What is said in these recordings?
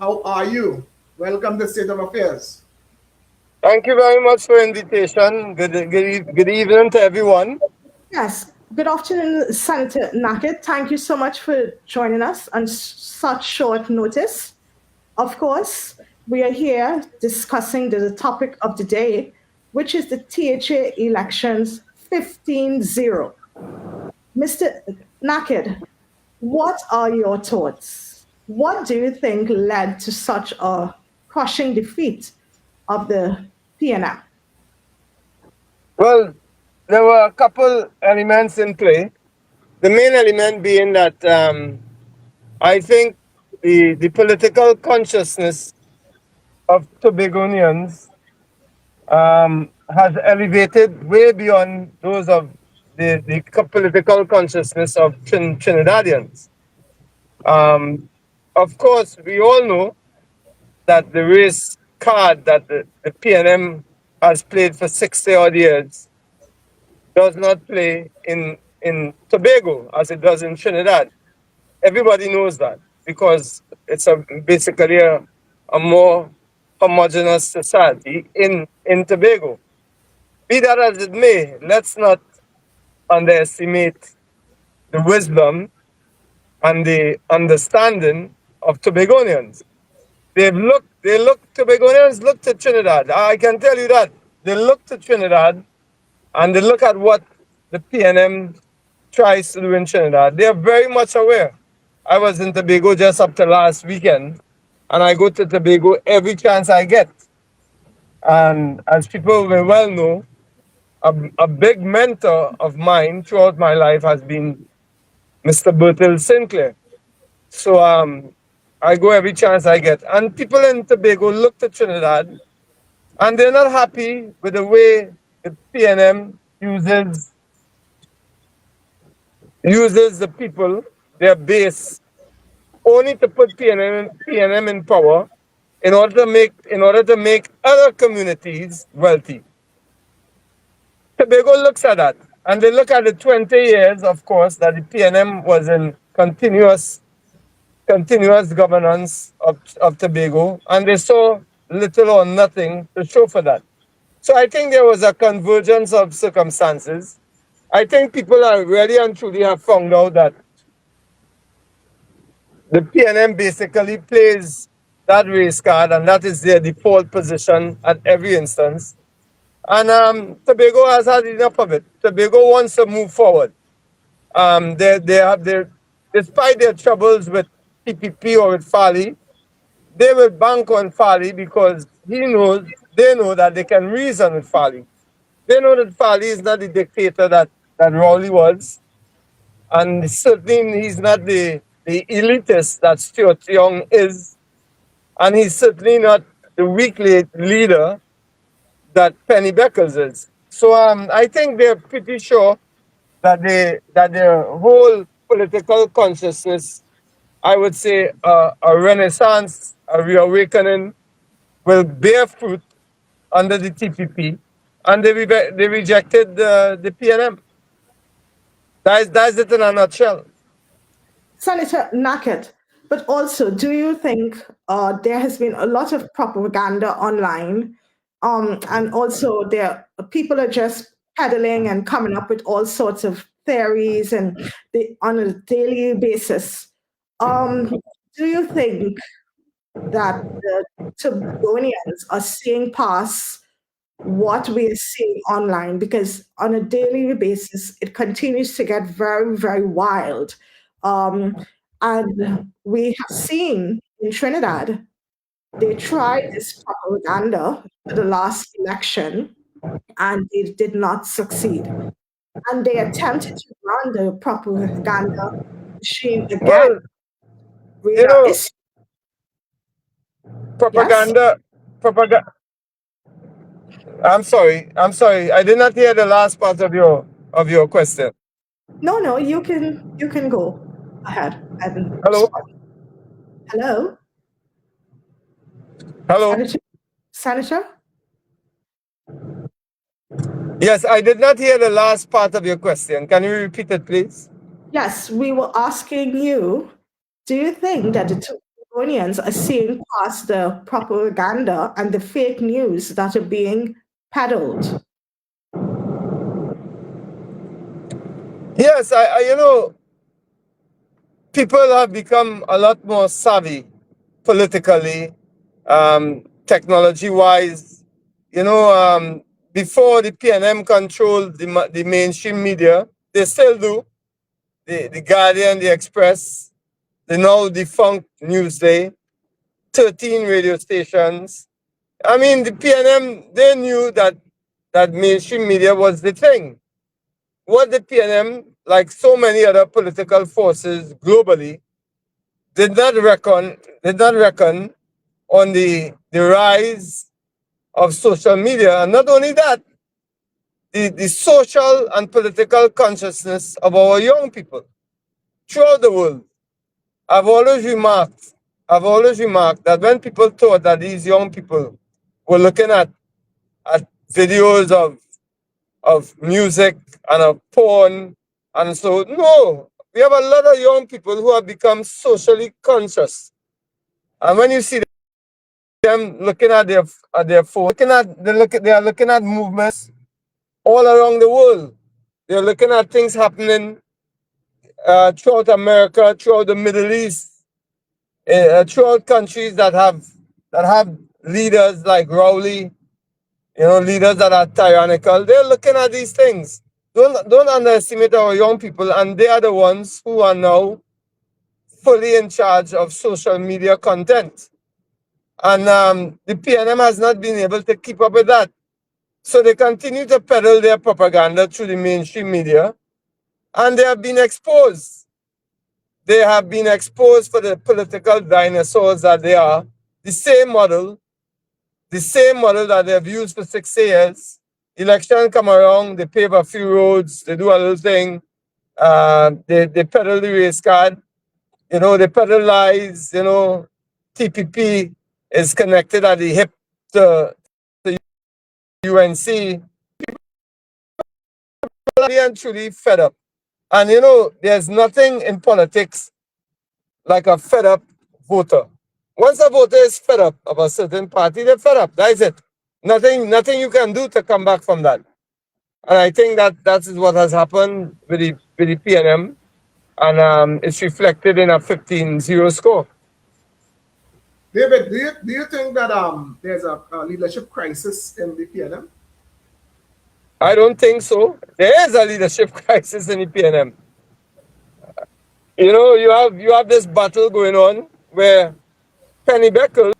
How are you? Welcome to State of Affairs. Thank you very much for invitation. Good evening to everyone. Yes. Good afternoon, Senator Nakhid. Thank you so much for joining us on such short notice. Of course, we are here discussing the topic of the day, which is the THA elections 15-0. Mr. Nakhid, what are your thoughts? What do you think led to such a crushing defeat of the PNM? Well, there were a couple elements in play. The main element being that I think the political consciousness of Tobagonians has elevated way beyond those of the political consciousness of Trinidadians. Um, of course, we all know that the race card that the PNM has played for 60 odd years does not play in Tobago as it does in Trinidad. Everybody knows that because it's basically a more homogeneous society in Tobago. Be that as it may, let's not underestimate the wisdom and the understanding of Tobagonians. Tobagonians look to Trinidad. I can tell you that. They look to Trinidad and they look at what the PNM tries to do in Trinidad. They are very much aware. I was in Tobago just up to last weekend, and I go to Tobago every chance I get. And as people will well know, a big mentor of mine throughout my life has been Mr. Bertil Sinclair. So I go every chance I get. And people in Tobago look to Trinidad and they're not happy with the way the PNM uses the people, their base, only to put PNM in power in order to make other communities wealthy. Tobago looks at that. And they look at the 20 years, of course, that the PNM was in continuous governance of Tobago, and they saw little or nothing to show for that. So I think there was a convergence of circumstances. I think people are really and truly have found out that the PNM basically plays that race card, and that is their default position at every instance. And Tobago has had enough of it. Tobago wants to move forward. They have despite their troubles with PPP or with Fali, they will bank on Fali because they know that they can reason with Fali. They know that Fali is not the dictator that Rowley was, and certainly he's not the elitist that Stuart Young is, and he's certainly not the weak leader that Penny Beckles is. So I think they're pretty sure that their whole political consciousness, I would say, a renaissance, a reawakening, will bear fruit under the TPP, and they rejected the PNM. That's it in a nutshell. Senator Nackett, but also, do you think there has been a lot of propaganda online, and also there people are just peddling and coming up with all sorts of theories and on a daily basis? Um, do you think that the Tobagonians are seeing past what we are seeing online? Because on a daily basis, it continues to get very, very wild. Um, and we have seen in Trinidad, they tried this propaganda for the last election and it did not succeed. And they attempted to run the propaganda machine again. Well, you Radar know, issue. Yes? propaganda. I'm sorry. I did not hear the last part of your question. No, no, you can go ahead and Hello, respond. Hello, hello. Senator? Senator? Yes, I did not hear the last part of your question. Can you repeat it, please? Yes, we were asking you, do you think that the Tobagonians are seeing past the propaganda and the fake news that are being peddled. Yes, people have become a lot more savvy politically, technology-wise. Before the PNM controlled the mainstream media, they still do. The Guardian, the Express, the now defunct Newsday, 13 radio stations. I mean, the PNM, they knew that mainstream media was the thing. What the PNM, like so many other political forces globally, did not reckon on the rise of social media. And not only that, the social and political consciousness of our young people throughout the world. I've always remarked, I've always remarked that when people thought that these young people were looking at videos of music and of porn, and so no, we have a lot of young people who have become socially conscious. And when you see them looking at their phone, they are looking at movements all around the world. They're looking at things happening throughout America, throughout the Middle East, throughout countries that have leaders like Rowley, leaders that are tyrannical. They're looking at these things. Don't underestimate our young people, and they are the ones who are now fully in charge of social media content. And the PNM has not been able to keep up with that. So they continue to peddle their propaganda through the mainstream media, and they have been exposed. They have been exposed for the political dinosaurs that they are. The same model that they've used for 6 years. Election come around, they pave a few roads, they do a little thing, they peddle the race card, they peddle lies, TPP is connected at the hip to UNC. Really and truly fed up. And there's nothing in politics like a fed up voter. Once a voter is fed up of a certain party, they're fed up. That's it. Nothing you can do to come back from that. And I think that is what has happened with the PNM, and it's reflected in a 15-0 score. David, do you think that there's a leadership crisis in the PNM? I don't think so. There is a leadership crisis in the PNM. You have this battle going on where Penny Beckles,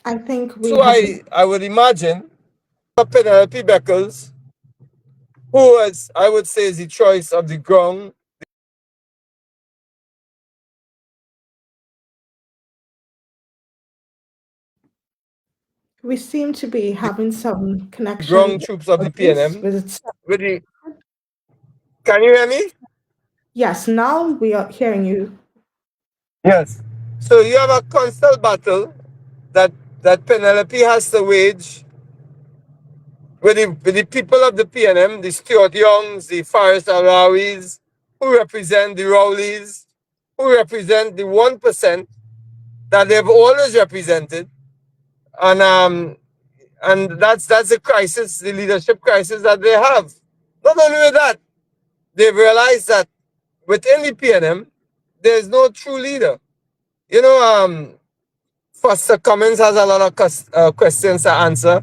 I think we so have. I would imagine Penelope Beckles, who is, I would say, is the choice of the ground We seem to be having some connection troops of the difficulties PNM. with it. With the, can you hear me? Yes, now we are hearing you. Yes. So you have a constant battle that Penelope has to wage with the people of the PNM, the Stuart Youngs, the Faris Alrawis, who represent the Rowleys, who represent the 1% that they've always represented. And that's a crisis, the leadership crisis that they have. Not only with that, they've realized that within the PNM, there's no true leader. Foster Cummins has a lot of questions to answer.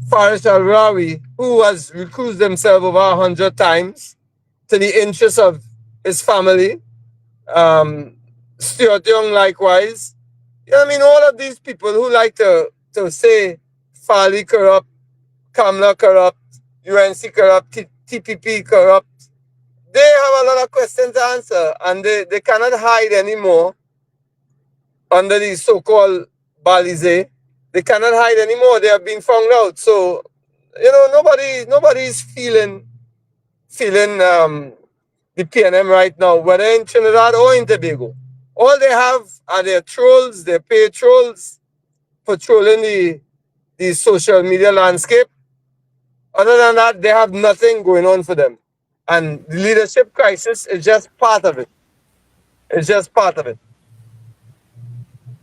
Faris Al-Rawi, who has recused himself over 100 times to the interests of his family. Stuart Young likewise. All of these people who like to say Farley corrupt, Kamla corrupt, UNC corrupt, TPP corrupt, they have a lot of questions to answer, and they cannot hide anymore under the so-called balize. They cannot hide anymore. They have been found out. So, nobody is feeling the PNM right now, whether in Trinidad or in Tobago. All they have are their trolls, their paid trolls, patrolling the the social media landscape. Other than that, they have nothing going on for them. And the leadership crisis is just part of it. It's just part of it.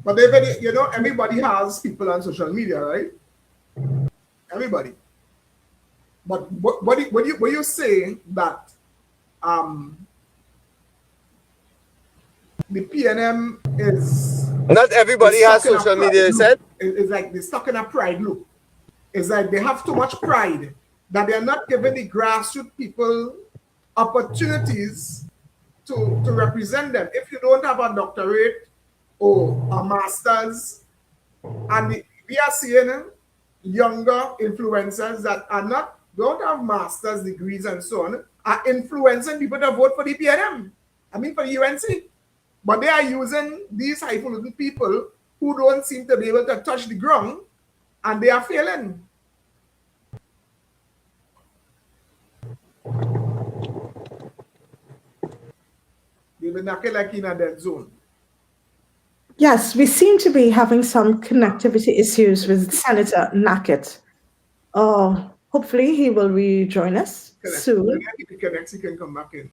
But David, you know, everybody has people on social media, right? Everybody. But what you say that um, the PNM Not is everybody has stuck in a social pride media, you loop. said? It's like they're stuck in a pride loop. It's like they have too much pride that they're not giving the grassroots people opportunities to represent them. If you don't have a doctorate or a master's, and we are seeing younger influencers that are not don't have master's degrees and so on are influencing people to vote for the PNM. I mean for the UNC. But they are using these highfalutin people who don't seem to be able to touch the ground, and they are failing. They will not like in a dead zone. Yes, we seem to be having some connectivity issues with Senator Nakhid. Hopefully, he will rejoin us Connect. soon. If he connects, he can come back in.